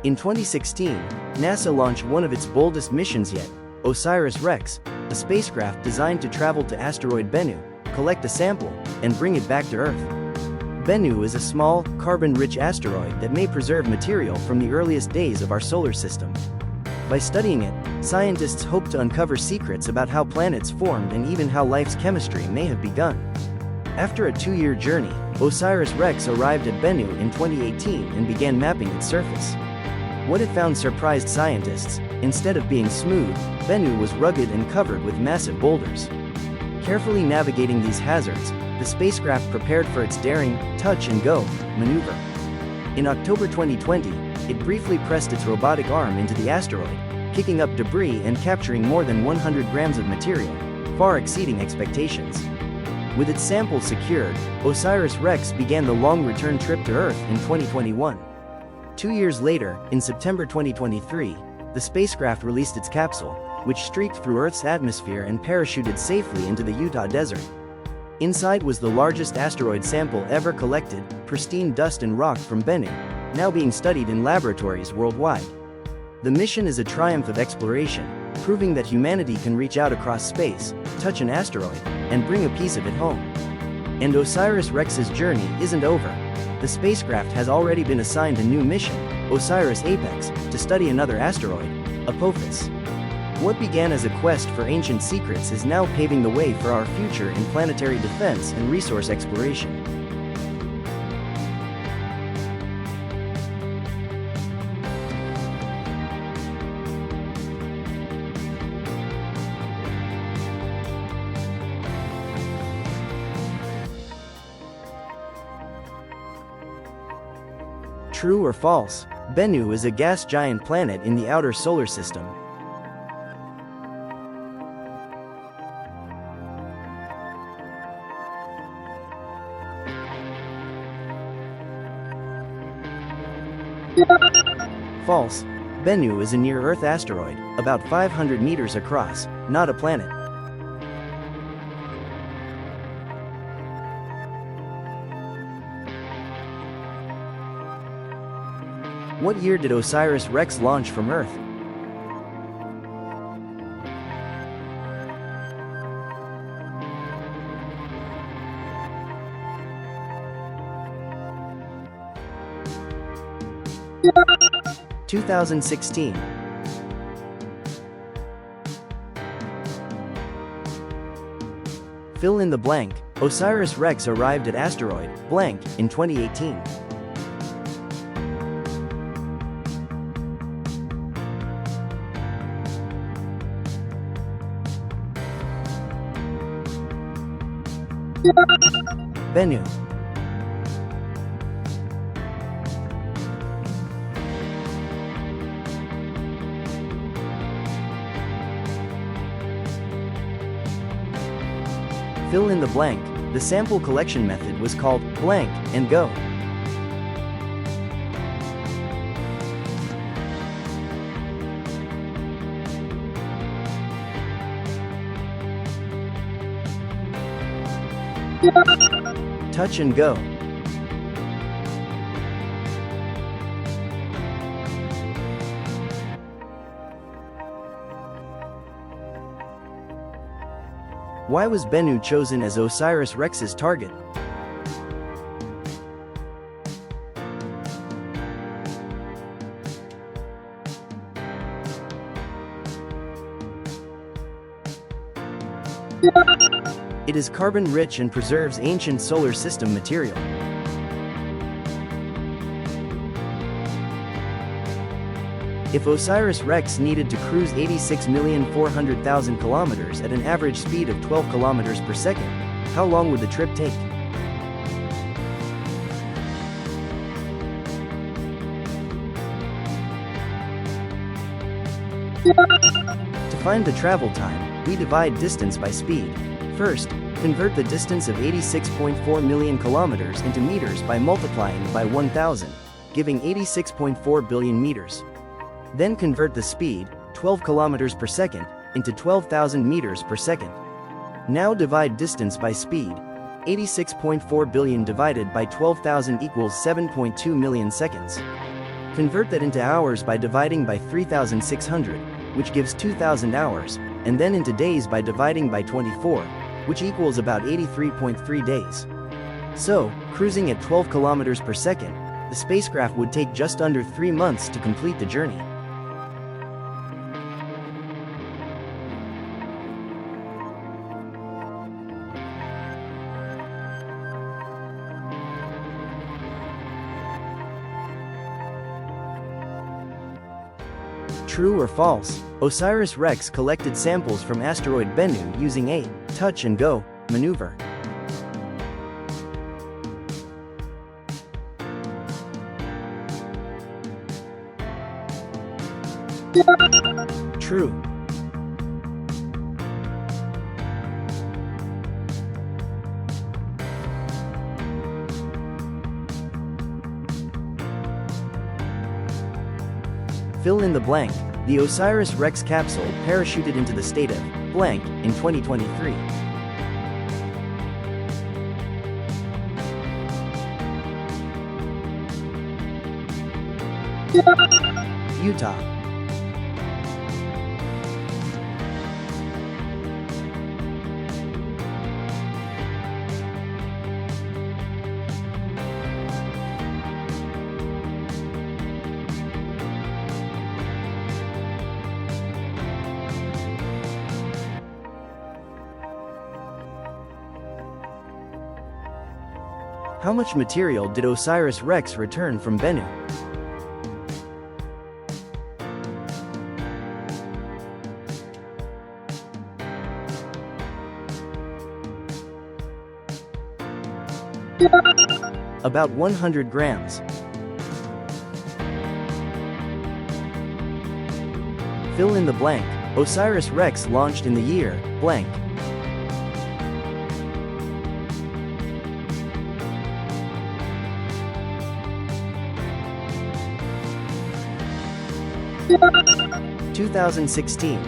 In 2016, NASA launched one of its boldest missions yet, OSIRIS-REx, a spacecraft designed to travel to asteroid Bennu, collect a sample, and bring it back to Earth. Bennu is a small, carbon-rich asteroid that may preserve material from the earliest days of our solar system. By studying it, scientists hope to uncover secrets about how planets formed and even how life's chemistry may have begun. After a 2-year journey, OSIRIS-REx arrived at Bennu in 2018 and began mapping its surface. What it found surprised scientists. Instead of being smooth, Bennu was rugged and covered with massive boulders. Carefully navigating these hazards, the spacecraft prepared for its daring, touch-and-go maneuver. In October 2020, it briefly pressed its robotic arm into the asteroid, kicking up debris and capturing more than 100 grams of material, far exceeding expectations. With its sample secured, OSIRIS-REx began the long return trip to Earth in 2021. 2 years later, in September 2023, the spacecraft released its capsule, which streaked through Earth's atmosphere and parachuted safely into the Utah desert. Inside was the largest asteroid sample ever collected, pristine dust and rock from Bennu, now being studied in laboratories worldwide. The mission is a triumph of exploration, proving that humanity can reach out across space, touch an asteroid, and bring a piece of it home. And OSIRIS-REx's journey isn't over. The spacecraft has already been assigned a new mission, OSIRIS-APEX, to study another asteroid, Apophis. What began as a quest for ancient secrets is now paving the way for our future in planetary defense and resource exploration. True or false? Bennu is a gas giant planet in the outer solar system. False. Bennu is a near-Earth asteroid, about 500 meters across, not a planet. What year did OSIRIS-REx launch from Earth? – 2016. Fill in the blank. OSIRIS-REx arrived at asteroid blank in 2018. Bennu. Fill in the blank. The sample collection method was called blank and go. Touch and go. Why was Bennu chosen as OSIRIS-REx's target? It is carbon-rich and preserves ancient solar system material. If OSIRIS-REx needed to cruise 86,400,000 kilometers at an average speed of 12 kilometers per second, how long would the trip take? To find the travel time, we divide distance by speed. First, convert the distance of 86.4 million kilometers into meters by multiplying by 1,000, giving 86.4 billion meters. Then convert the speed, 12 kilometers per second, into 12,000 meters per second. Now divide distance by speed. 86.4 billion divided by 12,000 equals 7.2 million seconds. Convert that into hours by dividing by 3,600, which gives 2,000 hours, and then into days by dividing by 24, which equals about 83.3 days. So, cruising at 12 kilometers per second, the spacecraft would take just under 3 months to complete the journey. True or false? OSIRIS-REx collected samples from asteroid Bennu using a touch-and-go maneuver. True. Fill in the blank. The OSIRIS-REx capsule parachuted into the state of blank in 2023. Utah. How much material did OSIRIS-REx return from Bennu? About 100 grams. Fill in the blank. OSIRIS-REx launched in the year blank. – 2016.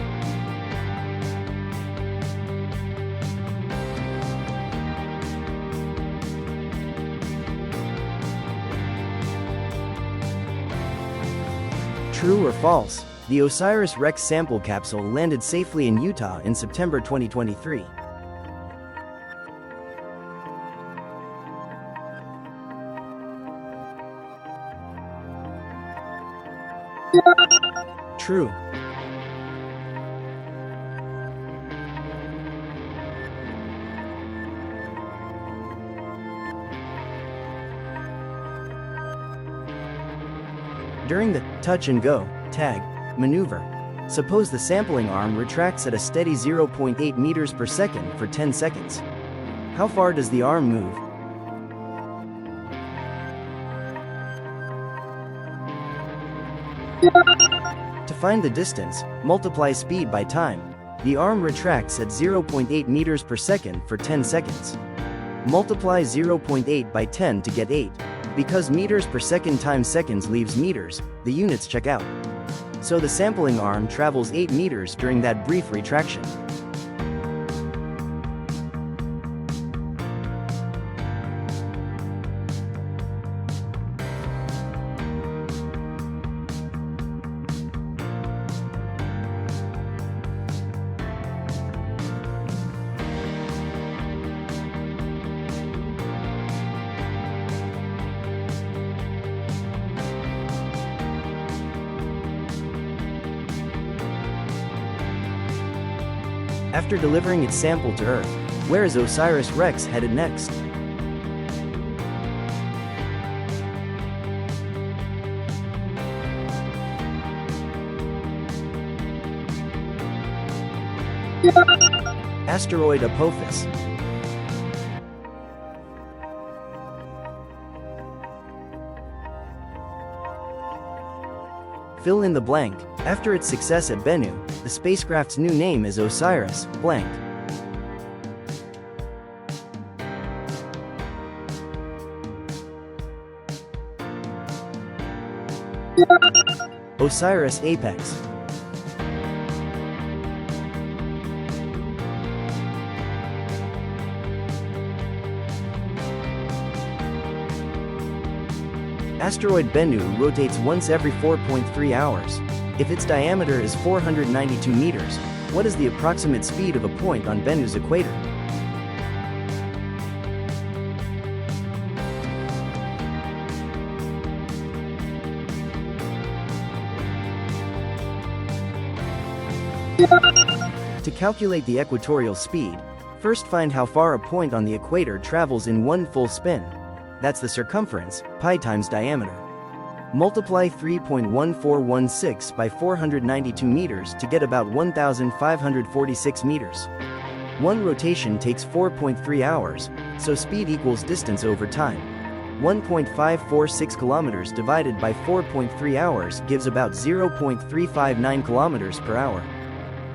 True or false? The OSIRIS-REx sample capsule landed safely in Utah in September 2023. True. During the touch-and-go tag maneuver, suppose the sampling arm retracts at a steady 0.8 meters per second for 10 seconds. How far does the arm move? To find the distance, multiply speed by time. The arm retracts at 0.8 meters per second for 10 seconds. Multiply 0.8 by 10 to get 8. Because meters per second times seconds leaves meters, the units check out. So the sampling arm travels 8 meters during that brief retraction. After delivering its sample to Earth, where is OSIRIS-REx headed next? Asteroid Apophis. Fill in the blank. After its success at Bennu, the spacecraft's new name is OSIRIS blank. OSIRIS Apex. Asteroid Bennu rotates once every 4.3 hours. If its diameter is 492 meters, what is the approximate speed of a point on Bennu's equator? To calculate the equatorial speed, first find how far a point on the equator travels in one full spin. That's the circumference, pi times diameter. Multiply 3.1416 by 492 meters to get about 1,546 meters. One rotation takes 4.3 hours, so speed equals distance over time. 1.546 kilometers divided by 4.3 hours gives about 0.359 kilometers per hour.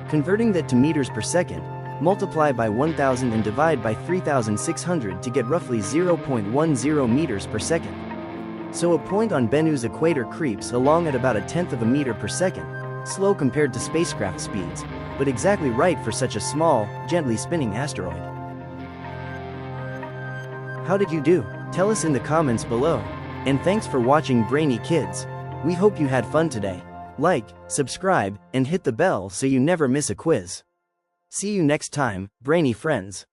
Converting that to meters per second, multiply by 1,000 and divide by 3,600 to get roughly 0.10 meters per second. So a point on Bennu's equator creeps along at about 1/10 of a meter per second, slow compared to spacecraft speeds, but exactly right for such a small, gently spinning asteroid. How did you do? Tell us in the comments below. And thanks for watching Brainy Kids. We hope you had fun today. Like, subscribe, and hit the bell so you never miss a quiz. See you next time, brainy friends.